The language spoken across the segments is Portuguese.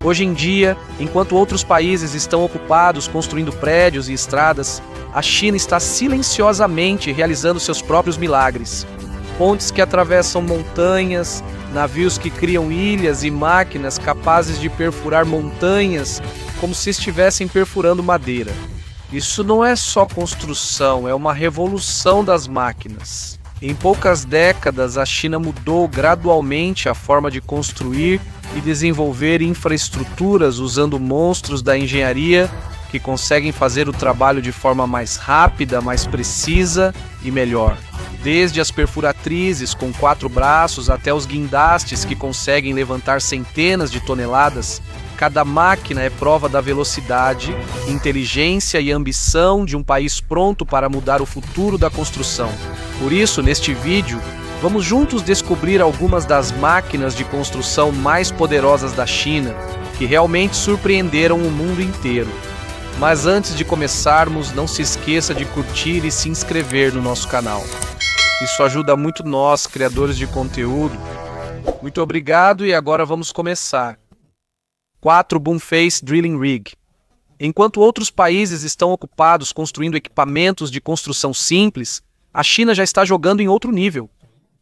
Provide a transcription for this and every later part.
Hoje em dia, enquanto outros países estão ocupados construindo prédios e estradas, a China está silenciosamente realizando seus próprios milagres. Pontes que atravessam montanhas, navios que criam ilhas e máquinas capazes de perfurar montanhas como se estivessem perfurando madeira. Isso não é só construção, é uma revolução das máquinas. Em poucas décadas, a China mudou gradualmente a forma de construir e desenvolver infraestruturas usando monstros da engenharia que conseguem fazer o trabalho de forma mais rápida, mais precisa e melhor. Desde as perfuratrizes com 4 braços até os guindastes que conseguem levantar centenas de toneladas, cada máquina é prova da velocidade, inteligência e ambição de um país pronto para mudar o futuro da construção. Por isso, neste vídeo, vamos juntos descobrir algumas das máquinas de construção mais poderosas da China, que realmente surpreenderam o mundo inteiro. Mas antes de começarmos, não se esqueça de curtir e se inscrever no nosso canal. Isso ajuda muito nós, criadores de conteúdo. Muito obrigado e agora vamos começar. 4 Boomface Drilling Rig. Enquanto outros países estão ocupados construindo equipamentos de construção simples, a China já está jogando em outro nível.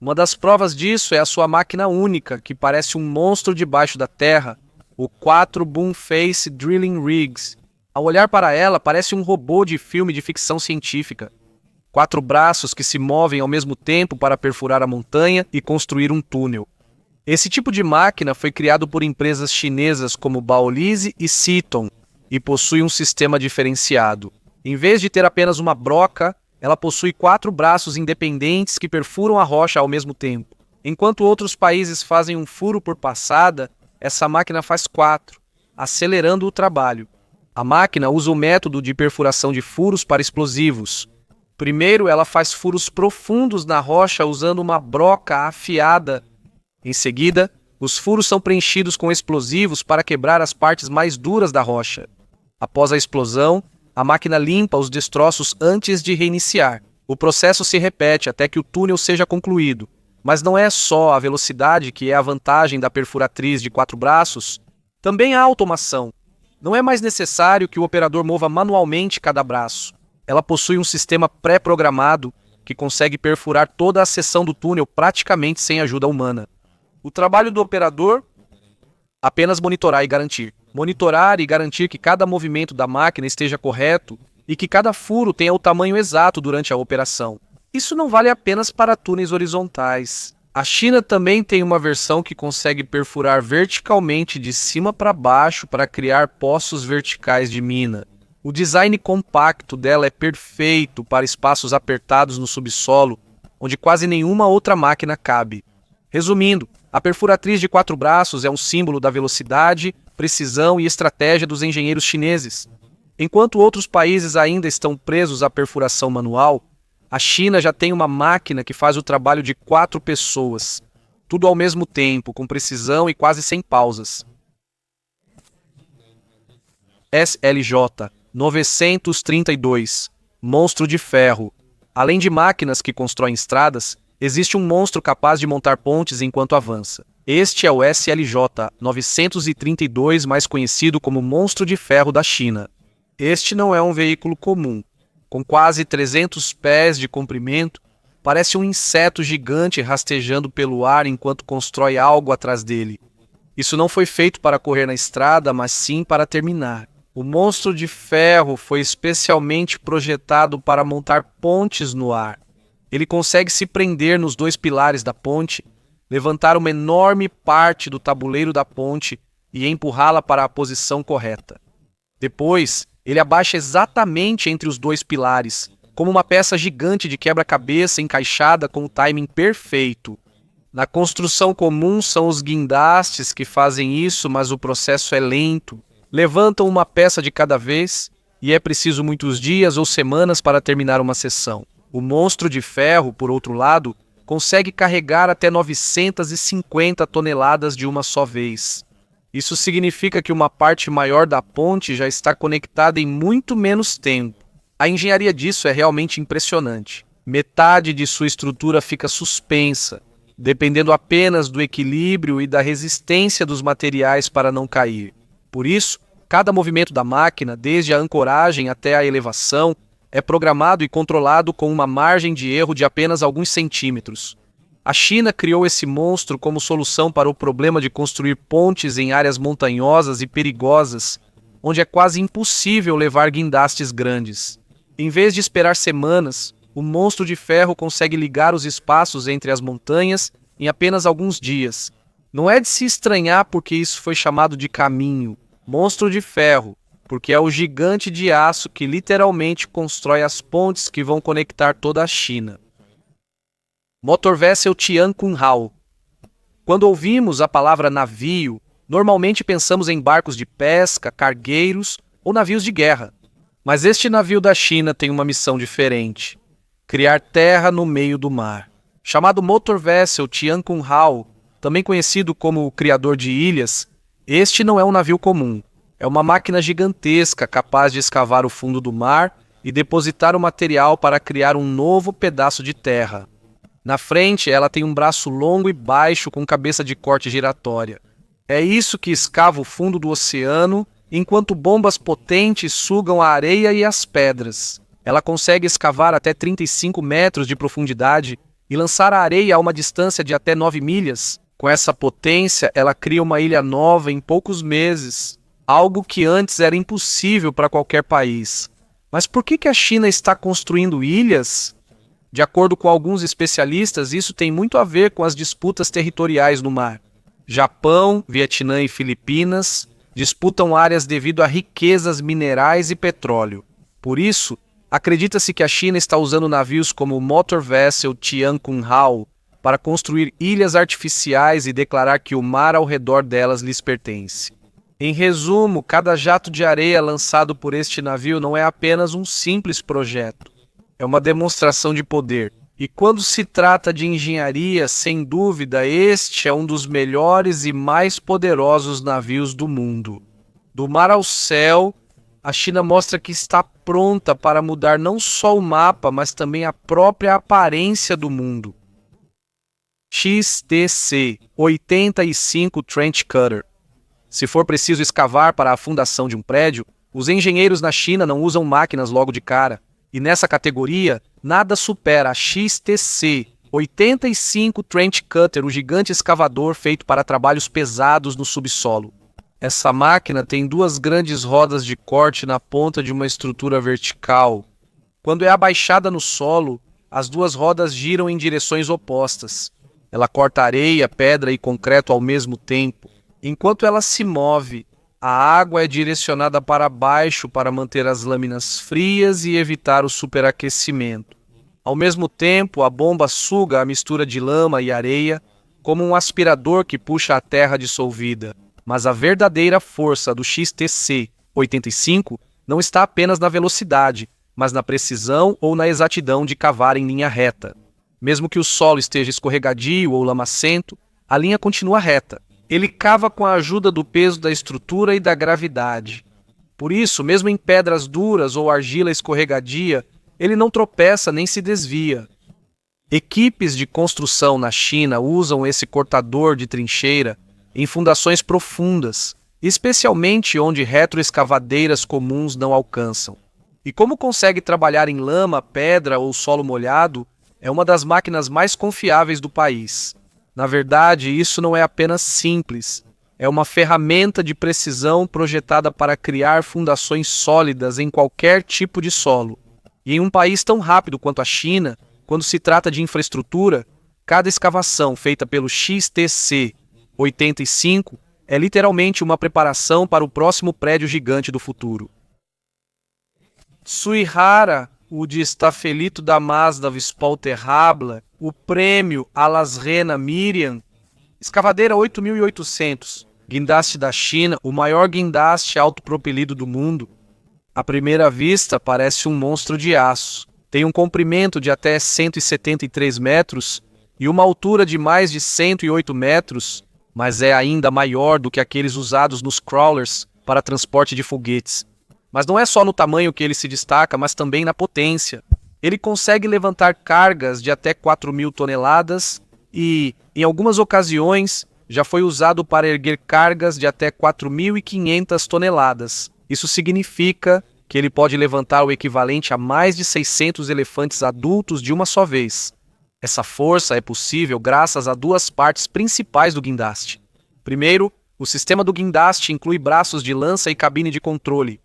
Uma das provas disso é a sua máquina única, que parece um monstro debaixo da terra, o 4 Boomface Drilling Rigs. Ao olhar para ela, parece um robô de filme de ficção científica. 4 braços que se movem ao mesmo tempo para perfurar a montanha e construir um túnel. Esse tipo de máquina foi criado por empresas chinesas como Baolize e Citon e possui um sistema diferenciado. Em vez de ter apenas uma broca, ela possui 4 braços independentes que perfuram a rocha ao mesmo tempo. Enquanto outros países fazem um furo por passada, essa máquina faz 4, acelerando o trabalho. A máquina usa o método de perfuração de furos para explosivos. Primeiro, ela faz furos profundos na rocha usando uma broca afiada. Em seguida, os furos são preenchidos com explosivos para quebrar as partes mais duras da rocha. Após a explosão, a máquina limpa os destroços antes de reiniciar. O processo se repete até que o túnel seja concluído. Mas não é só a velocidade que é a vantagem da perfuratriz de 4 braços, também há automação. Não é mais necessário que o operador mova manualmente cada braço. Ela possui um sistema pré-programado que consegue perfurar toda a seção do túnel praticamente sem ajuda humana. O trabalho do operador? Apenas monitorar e garantir. Monitorar e garantir que cada movimento da máquina esteja correto e que cada furo tenha o tamanho exato durante a operação. Isso não vale apenas para túneis horizontais. A China também tem uma versão que consegue perfurar verticalmente de cima para baixo para criar poços verticais de mina. O design compacto dela é perfeito para espaços apertados no subsolo, onde quase nenhuma outra máquina cabe. Resumindo, a perfuratriz de 4 braços é um símbolo da velocidade, precisão e estratégia dos engenheiros chineses. Enquanto outros países ainda estão presos à perfuração manual, a China já tem uma máquina que faz o trabalho de 4 pessoas, tudo ao mesmo tempo, com precisão e quase sem pausas. SLJ 932, monstro de ferro. Além de máquinas que constroem estradas, existe um monstro capaz de montar pontes enquanto avança. Este é o SLJ 932, mais conhecido como monstro de ferro da China. Este não é um veículo comum. Com quase 300 pés de comprimento, parece um inseto gigante rastejando pelo ar enquanto constrói algo atrás dele. Isso não foi feito para correr na estrada, mas sim para terminar. O monstro de ferro foi especialmente projetado para montar pontes no ar. Ele consegue se prender nos 2 pilares da ponte, levantar uma enorme parte do tabuleiro da ponte e empurrá-la para a posição correta. Depois, ele abaixa exatamente entre os 2 pilares, como uma peça gigante de quebra-cabeça encaixada com o timing perfeito. Na construção comum são os guindastes que fazem isso, mas o processo é lento. Levantam uma peça de cada vez e é preciso muitos dias ou semanas para terminar uma seção. O monstro de ferro, por outro lado, consegue carregar até 950 toneladas de uma só vez. Isso significa que uma parte maior da ponte já está conectada em muito menos tempo. A engenharia disso é realmente impressionante. Metade de sua estrutura fica suspensa, dependendo apenas do equilíbrio e da resistência dos materiais para não cair. Por isso, cada movimento da máquina, desde a ancoragem até a elevação, é programado e controlado com uma margem de erro de apenas alguns centímetros. A China criou esse monstro como solução para o problema de construir pontes em áreas montanhosas e perigosas, onde é quase impossível levar guindastes grandes. Em vez de esperar semanas, o monstro de ferro consegue ligar os espaços entre as montanhas em apenas alguns dias. Não é de se estranhar porque isso foi chamado de caminho, monstro de ferro, porque é o gigante de aço que literalmente constrói as pontes que vão conectar toda a China. Motor Vessel Tianqinghao. Quando ouvimos a palavra navio, normalmente pensamos em barcos de pesca, cargueiros ou navios de guerra. Mas este navio da China tem uma missão diferente: criar terra no meio do mar. Chamado Motor Vessel Tianqinghao, também conhecido como o Criador de Ilhas, este não é um navio comum. É uma máquina gigantesca capaz de escavar o fundo do mar e depositar o material para criar um novo pedaço de terra. Na frente, ela tem um braço longo e baixo com cabeça de corte giratória. É isso que escava o fundo do oceano, enquanto bombas potentes sugam a areia e as pedras. Ela consegue escavar até 35 metros de profundidade e lançar a areia a uma distância de até 9 milhas. Com essa potência, ela cria uma ilha nova em poucos meses, algo que antes era impossível para qualquer país. Mas por que a China está construindo ilhas? De acordo com alguns especialistas, isso tem muito a ver com as disputas territoriais no mar. Japão, Vietnã e Filipinas disputam áreas devido a riquezas minerais e petróleo. Por isso, acredita-se que a China está usando navios como o Motor Vessel Tianqinghao para construir ilhas artificiais e declarar que o mar ao redor delas lhes pertence. Em resumo, cada jato de areia lançado por este navio não é apenas um simples projeto. É uma demonstração de poder. E quando se trata de engenharia, sem dúvida, este é um dos melhores e mais poderosos navios do mundo. Do mar ao céu, a China mostra que está pronta para mudar não só o mapa, mas também a própria aparência do mundo. XTC-85 Trench Cutter. Se for preciso escavar para a fundação de um prédio, os engenheiros na China não usam máquinas logo de cara. E nessa categoria, nada supera a XTC-85 Trench Cutter, o gigante escavador feito para trabalhos pesados no subsolo. Essa máquina tem duas grandes rodas de corte na ponta de uma estrutura vertical. Quando é abaixada no solo, as duas rodas giram em direções opostas. Ela corta areia, pedra e concreto ao mesmo tempo. Enquanto ela se move, a água é direcionada para baixo para manter as lâminas frias e evitar o superaquecimento. Ao mesmo tempo, a bomba suga a mistura de lama e areia como um aspirador que puxa a terra dissolvida. Mas a verdadeira força do XTC-85 não está apenas na velocidade, mas na precisão ou na exatidão de cavar em linha reta. Mesmo que o solo esteja escorregadio ou lamacento, a linha continua reta. Ele cava com a ajuda do peso da estrutura e da gravidade. Por isso, mesmo em pedras duras ou argila escorregadia, ele não tropeça nem se desvia. Equipes de construção na China usam esse cortador de trincheira em fundações profundas, especialmente onde retroescavadeiras comuns não alcançam. E como consegue trabalhar em lama, pedra ou solo molhado, é uma das máquinas mais confiáveis do país. Na verdade, isso não é apenas simples. É uma ferramenta de precisão projetada para criar fundações sólidas em qualquer tipo de solo. E em um país tão rápido quanto a China, quando se trata de infraestrutura, cada escavação feita pelo XTC-85 é literalmente uma preparação para o próximo prédio gigante do futuro. Suihara, o de estafelito da Mazda Vispolterrabla, o prêmio Alas Rena Miriam, escavadeira 8800, guindaste da China, o maior guindaste autopropelido do mundo. À primeira vista, parece um monstro de aço. Tem um comprimento de até 173 metros e uma altura de mais de 108 metros, mas é ainda maior do que aqueles usados nos crawlers para transporte de foguetes. Mas não é só no tamanho que ele se destaca, mas também na potência. Ele consegue levantar cargas de até 4.000 toneladas e, em algumas ocasiões, já foi usado para erguer cargas de até 4.500 toneladas. Isso significa que ele pode levantar o equivalente a mais de 600 elefantes adultos de uma só vez. Essa força é possível graças a duas partes principais do guindaste. Primeiro, o sistema do guindaste inclui braços de lança e cabine de controle.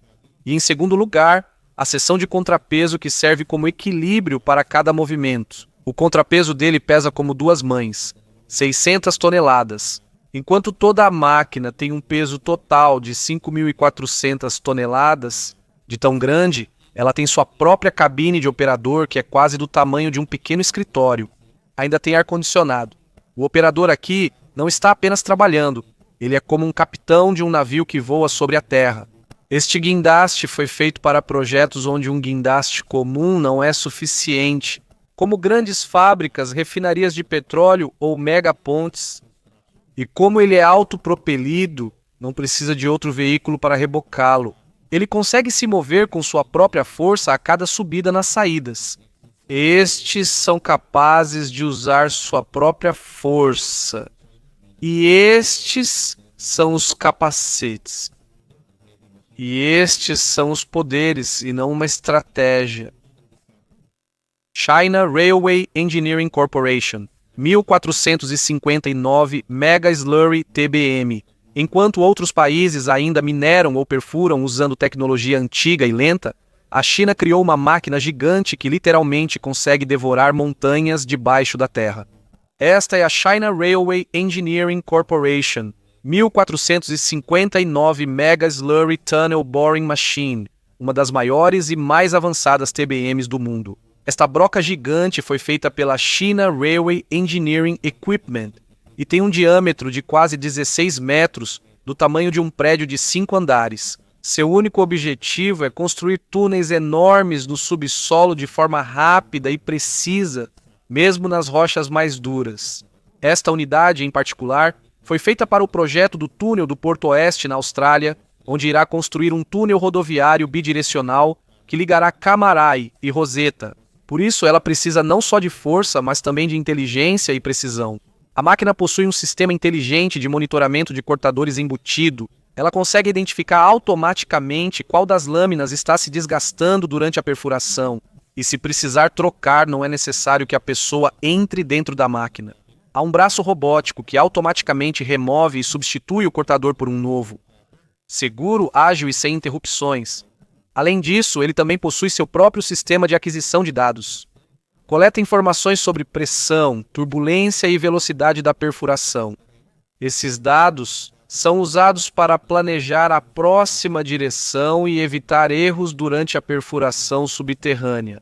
E, em segundo lugar, a seção de contrapeso que serve como equilíbrio para cada movimento. O contrapeso dele pesa como duas mães, 600 toneladas. Enquanto toda a máquina tem um peso total de 5.400 toneladas, de tão grande, ela tem sua própria cabine de operador que é quase do tamanho de um pequeno escritório. Ainda tem ar-condicionado. O operador aqui não está apenas trabalhando, ele é como um capitão de um navio que voa sobre a terra. Este guindaste foi feito para projetos onde um guindaste comum não é suficiente, como grandes fábricas, refinarias de petróleo ou megapontes. E como ele é autopropelido, não precisa de outro veículo para rebocá-lo. Ele consegue se mover com sua própria força a cada subida nas saídas. Estes são capazes de usar sua própria força. E estes são os capacetes. E estes são os poderes e não uma estratégia. China Railway Engineering Corporation, 1459 Mega Slurry TBM. Enquanto outros países ainda mineram ou perfuram usando tecnologia antiga e lenta, a China criou uma máquina gigante que literalmente consegue devorar montanhas debaixo da terra. Esta é a China Railway Engineering Corporation, 1459 Mega Slurry Tunnel Boring Machine, uma das maiores e mais avançadas TBMs do mundo. Esta broca gigante foi feita pela China Railway Engineering Equipment e tem um diâmetro de quase 16 metros, do tamanho de um prédio de 5 andares. Seu único objetivo é construir túneis enormes no subsolo de forma rápida e precisa, mesmo nas rochas mais duras. Esta unidade, em particular, foi feita para o projeto do túnel do Porto Oeste, na Austrália, onde irá construir um túnel rodoviário bidirecional que ligará Camarai e Rosetta. Por isso, ela precisa não só de força, mas também de inteligência e precisão. A máquina possui um sistema inteligente de monitoramento de cortadores embutido. Ela consegue identificar automaticamente qual das lâminas está se desgastando durante a perfuração. E se precisar trocar, não é necessário que a pessoa entre dentro da máquina. Há um braço robótico que automaticamente remove e substitui o cortador por um novo. Seguro, ágil e sem interrupções. Além disso, ele também possui seu próprio sistema de aquisição de dados. Coleta informações sobre pressão, turbulência e velocidade da perfuração. Esses dados são usados para planejar a próxima direção e evitar erros durante a perfuração subterrânea.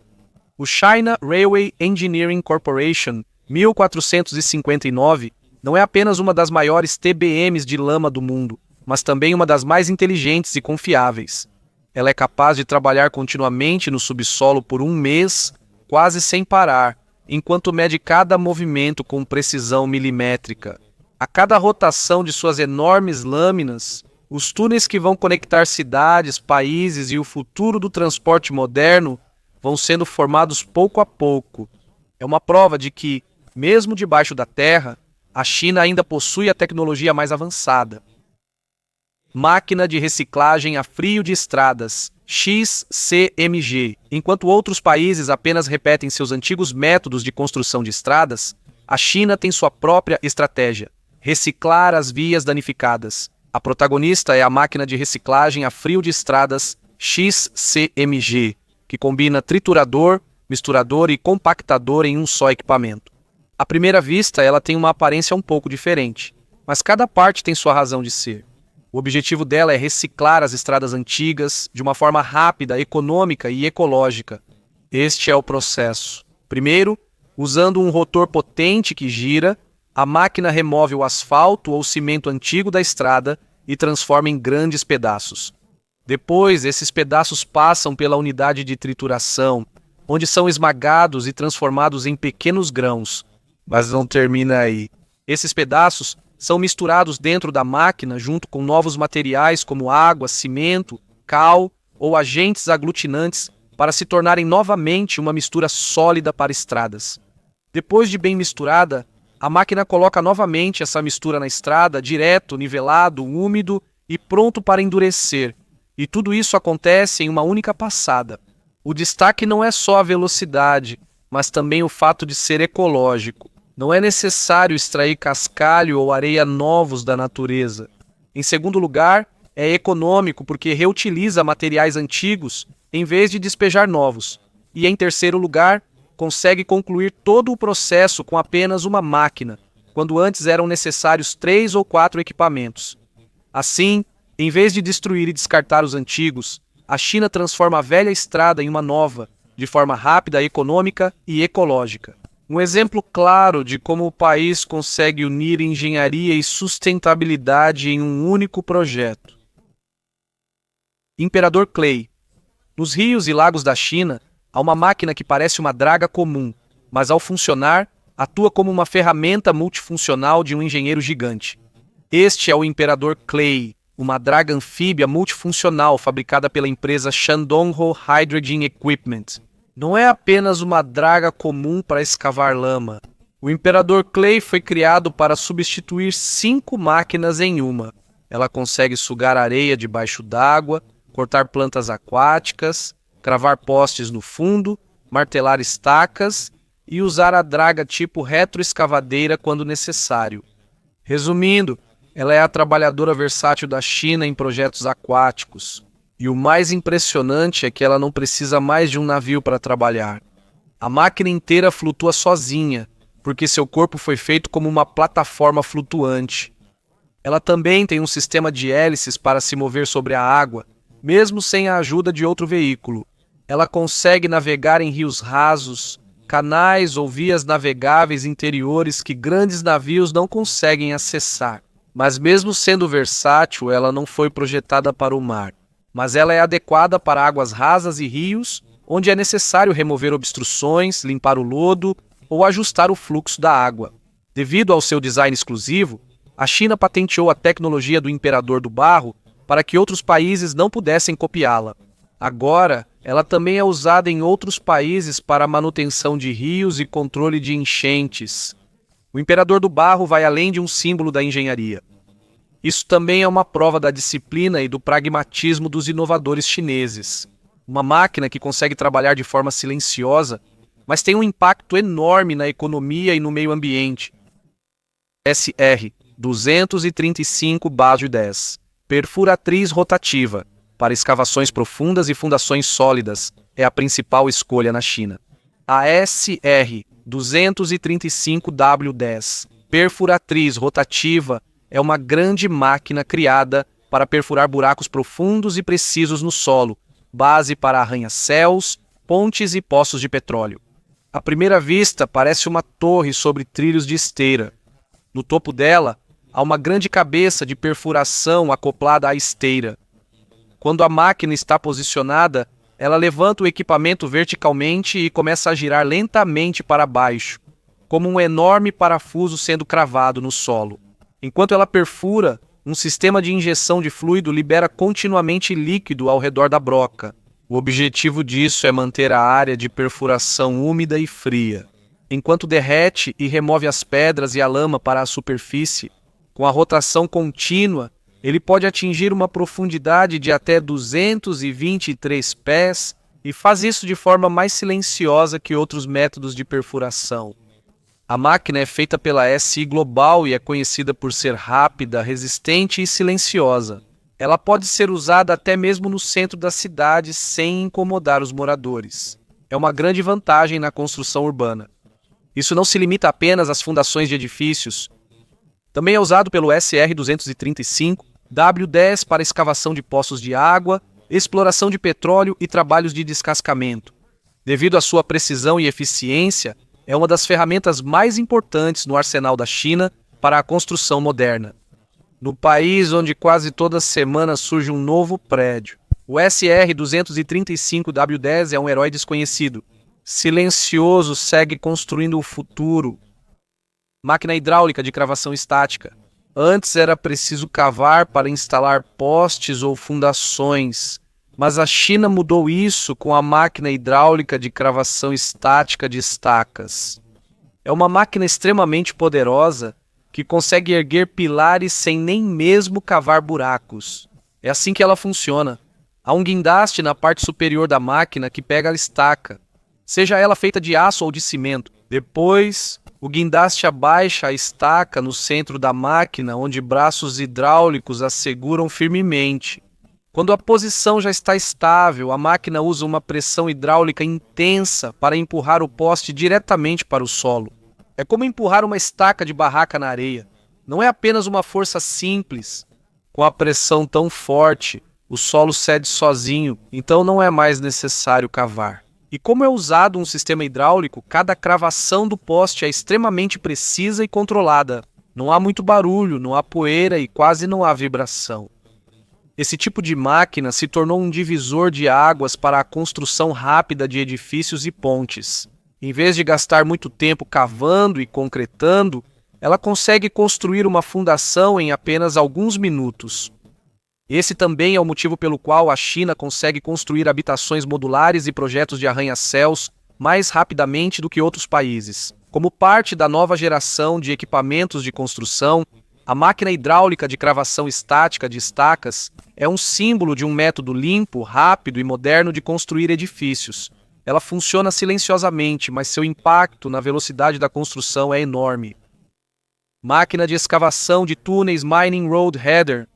O China Railway Engineering Corporation, 1459, não é apenas uma das maiores TBMs de lama do mundo, mas também uma das mais inteligentes e confiáveis. Ela é capaz de trabalhar continuamente no subsolo por um mês, quase sem parar, enquanto mede cada movimento com precisão milimétrica. A cada rotação de suas enormes lâminas, os túneis que vão conectar cidades, países e o futuro do transporte moderno vão sendo formados pouco a pouco. É uma prova de que, mesmo debaixo da terra, a China ainda possui a tecnologia mais avançada. Máquina de reciclagem a frio de estradas, XCMG. Enquanto outros países apenas repetem seus antigos métodos de construção de estradas, a China tem sua própria estratégia: reciclar as vias danificadas. A protagonista é a máquina de reciclagem a frio de estradas XCMG, que combina triturador, misturador e compactador em um só equipamento. À primeira vista, ela tem uma aparência um pouco diferente, mas cada parte tem sua razão de ser. O objetivo dela é reciclar as estradas antigas de uma forma rápida, econômica e ecológica. Este é o processo. Primeiro, usando um rotor potente que gira, a máquina remove o asfalto ou cimento antigo da estrada e transforma em grandes pedaços. Depois, esses pedaços passam pela unidade de trituração, onde são esmagados e transformados em pequenos grãos. Mas não termina aí. Esses pedaços são misturados dentro da máquina junto com novos materiais como água, cimento, cal ou agentes aglutinantes para se tornarem novamente uma mistura sólida para estradas. Depois de bem misturada, A máquina coloca novamente essa mistura na estrada, direto, nivelado, úmido e pronto para endurecer. E tudo isso acontece em uma única passada. O destaque não é só a velocidade, mas também o fato de ser ecológico. Não é necessário extrair cascalho ou areia novos da natureza. Em segundo lugar, é econômico porque reutiliza materiais antigos em vez de despejar novos. E em terceiro lugar, consegue concluir todo o processo com apenas uma máquina, quando antes eram necessários 3 ou 4 equipamentos. Assim, em vez de destruir e descartar os antigos, a China transforma a velha estrada em uma nova, de forma rápida, econômica e ecológica. Um exemplo claro de como o país consegue unir engenharia e sustentabilidade em um único projeto. Imperador Clay. Nos rios e lagos da China, há uma máquina que parece uma draga comum, mas ao funcionar, atua como uma ferramenta multifuncional de um engenheiro gigante. Este é o Imperador Clay, uma draga anfíbia multifuncional fabricada pela empresa Shandonghu Hydrogen Equipment. Não é apenas uma draga comum para escavar lama. O Imperador Clay foi criado para substituir 5 máquinas em uma. Ela consegue sugar areia debaixo d'água, cortar plantas aquáticas, cravar postes no fundo, martelar estacas e usar a draga tipo retroescavadeira quando necessário. Resumindo, ela é a trabalhadora versátil da China em projetos aquáticos. E o mais impressionante é que ela não precisa mais de um navio para trabalhar. A máquina inteira flutua sozinha, porque seu corpo foi feito como uma plataforma flutuante. Ela também tem um sistema de hélices para se mover sobre a água, mesmo sem a ajuda de outro veículo. Ela consegue navegar em rios rasos, canais ou vias navegáveis interiores que grandes navios não conseguem acessar. Mas mesmo sendo versátil, ela não foi projetada para o mar. Mas ela é adequada para águas rasas e rios, onde é necessário remover obstruções, limpar o lodo ou ajustar o fluxo da água. Devido ao seu design exclusivo, a China patenteou a tecnologia do Imperador do Barro para que outros países não pudessem copiá-la. Agora, ela também é usada em outros países para a manutenção de rios e controle de enchentes. O Imperador do Barro vai além de um símbolo da engenharia. Isso também é uma prova da disciplina e do pragmatismo dos inovadores chineses. Uma máquina que consegue trabalhar de forma silenciosa, mas tem um impacto enorme na economia e no meio ambiente. SR-235-10. Perfuratriz rotativa, para escavações profundas e fundações sólidas, é a principal escolha na China. A SR-235W10, perfuratriz rotativa, é uma grande máquina criada para perfurar buracos profundos e precisos no solo, base para arranha-céus, pontes e poços de petróleo. À primeira vista, parece uma torre sobre trilhos de esteira. No topo dela, há uma grande cabeça de perfuração acoplada à esteira. Quando a máquina está posicionada, ela levanta o equipamento verticalmente e começa a girar lentamente para baixo, como um enorme parafuso sendo cravado no solo. Enquanto ela perfura, um sistema de injeção de fluido libera continuamente líquido ao redor da broca. O objetivo disso é manter a área de perfuração úmida e fria, enquanto derrete e remove as pedras e a lama para a superfície. Com a rotação contínua, ele pode atingir uma profundidade de até 223 pés e faz isso de forma mais silenciosa que outros métodos de perfuração. A máquina é feita pela SI Global e é conhecida por ser rápida, resistente e silenciosa. Ela pode ser usada até mesmo no centro da cidade sem incomodar os moradores. É uma grande vantagem na construção urbana. Isso não se limita apenas às fundações de edifícios. Também é usado pelo SR-235W10 para escavação de poços de água, exploração de petróleo e trabalhos de descascamento. Devido à sua precisão e eficiência, é uma das ferramentas mais importantes no arsenal da China para a construção moderna. No país onde quase toda semana surge um novo prédio, o SR-235W10 é um herói desconhecido. Silencioso, segue construindo o futuro. Máquina hidráulica de cravação estática. Antes era preciso cavar para instalar postes ou fundações, mas a China mudou isso com a máquina hidráulica de cravação estática de estacas. É uma máquina extremamente poderosa que consegue erguer pilares sem nem mesmo cavar buracos. É assim que ela funciona. Há um guindaste na parte superior da máquina que pega a estaca, seja ela feita de aço ou de cimento. Depois, o guindaste abaixa a estaca no centro da máquina, onde braços hidráulicos a seguram firmemente. Quando a posição já está estável, a máquina usa uma pressão hidráulica intensa para empurrar o poste diretamente para o solo. É como empurrar uma estaca de barraca na areia. Não é apenas uma força simples. Com a pressão tão forte, o solo cede sozinho, então não é mais necessário cavar. E como é usado um sistema hidráulico, cada cravação do poste é extremamente precisa e controlada. Não há muito barulho, não há poeira e quase não há vibração. Esse tipo de máquina se tornou um divisor de águas para a construção rápida de edifícios e pontes. Em vez de gastar muito tempo cavando e concretando, ela consegue construir uma fundação em apenas alguns minutos. Esse também é o motivo pelo qual a China consegue construir habitações modulares e projetos de arranha-céus mais rapidamente do que outros países. Como parte da nova geração de equipamentos de construção, a máquina hidráulica de cravação estática de estacas é um símbolo de um método limpo, rápido e moderno de construir edifícios. Ela funciona silenciosamente, mas seu impacto na velocidade da construção é enorme. Máquina de escavação de túneis Mining Road Header.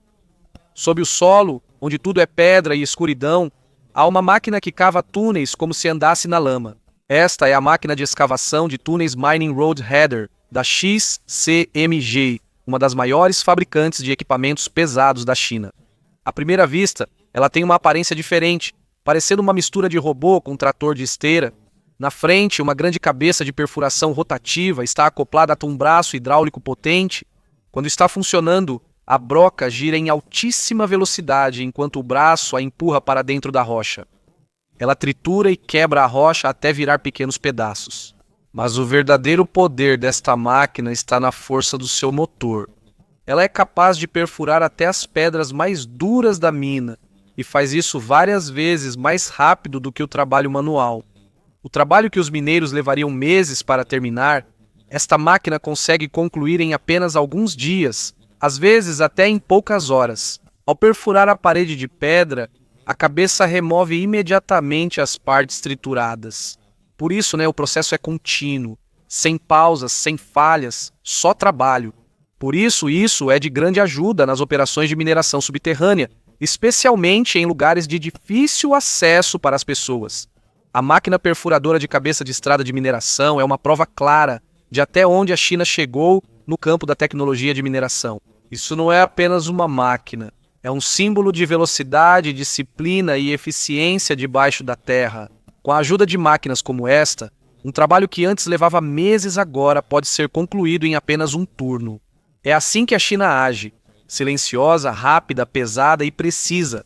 Sob o solo, onde tudo é pedra e escuridão, há uma máquina que cava túneis como se andasse na lama. Esta é a máquina de escavação de túneis Mining Road Header, da XCMG, uma das maiores fabricantes de equipamentos pesados da China. À primeira vista, ela tem uma aparência diferente, parecendo uma mistura de robô com trator de esteira. Na frente, uma grande cabeça de perfuração rotativa está acoplada a um braço hidráulico potente. Quando está funcionando, a broca gira em altíssima velocidade enquanto o braço a empurra para dentro da rocha. Ela tritura e quebra a rocha até virar pequenos pedaços. Mas o verdadeiro poder desta máquina está na força do seu motor. Ela é capaz de perfurar até as pedras mais duras da mina e faz isso várias vezes mais rápido do que o trabalho manual. O trabalho que os mineiros levariam meses para terminar, esta máquina consegue concluir em apenas alguns dias, às vezes até em poucas horas. Ao perfurar a parede de pedra, a cabeça remove imediatamente as partes trituradas. Por isso, o processo é contínuo, sem pausas, sem falhas, só trabalho. Por isso é de grande ajuda nas operações de mineração subterrânea, especialmente em lugares de difícil acesso para as pessoas. A máquina perfuradora de cabeça de estrada de mineração é uma prova clara de até onde a China chegou no campo da tecnologia de mineração. Isso não é apenas uma máquina, é um símbolo de velocidade, disciplina e eficiência debaixo da terra. Com a ajuda de máquinas como esta, um trabalho que antes levava meses agora pode ser concluído em apenas um turno. É assim que a China age, silenciosa, rápida, pesada e precisa.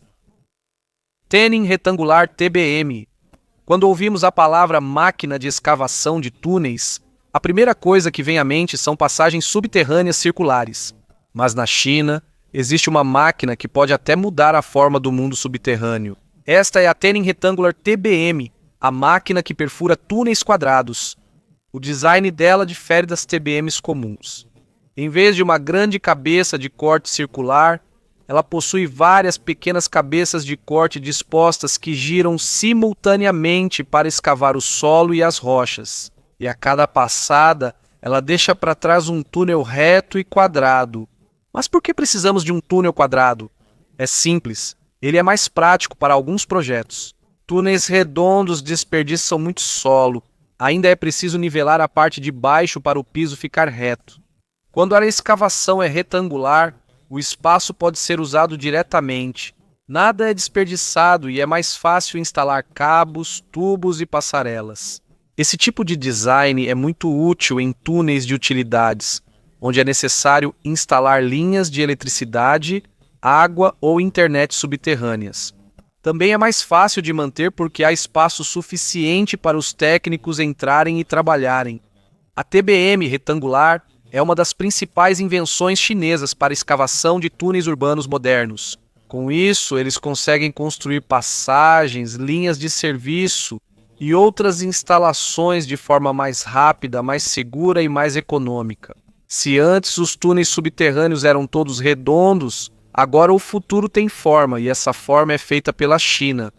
Tênis retangular TBM. Quando ouvimos a palavra máquina de escavação de túneis, a primeira coisa que vem à mente são passagens subterrâneas circulares. Mas na China, existe uma máquina que pode até mudar a forma do mundo subterrâneo. Esta é a Tênis Rectangular TBM, a máquina que perfura túneis quadrados. O design dela difere das TBMs comuns. Em vez de uma grande cabeça de corte circular, ela possui várias pequenas cabeças de corte dispostas que giram simultaneamente para escavar o solo e as rochas. E a cada passada, ela deixa para trás um túnel reto e quadrado. Mas por que precisamos de um túnel quadrado? É simples, ele é mais prático para alguns projetos. Túneis redondos desperdiçam muito solo. Ainda é preciso nivelar a parte de baixo para o piso ficar reto. Quando a escavação é retangular, o espaço pode ser usado diretamente. Nada é desperdiçado e é mais fácil instalar cabos, tubos e passarelas. Esse tipo de design é muito útil em túneis de utilidades, onde é necessário instalar linhas de eletricidade, água ou internet subterrâneas. Também é mais fácil de manter porque há espaço suficiente para os técnicos entrarem e trabalharem. A TBM retangular é uma das principais invenções chinesas para escavação de túneis urbanos modernos. Com isso, eles conseguem construir passagens, linhas de serviço e outras instalações de forma mais rápida, mais segura e mais econômica. Se antes os túneis subterrâneos eram todos redondos, agora o futuro tem forma e essa forma é feita pela China.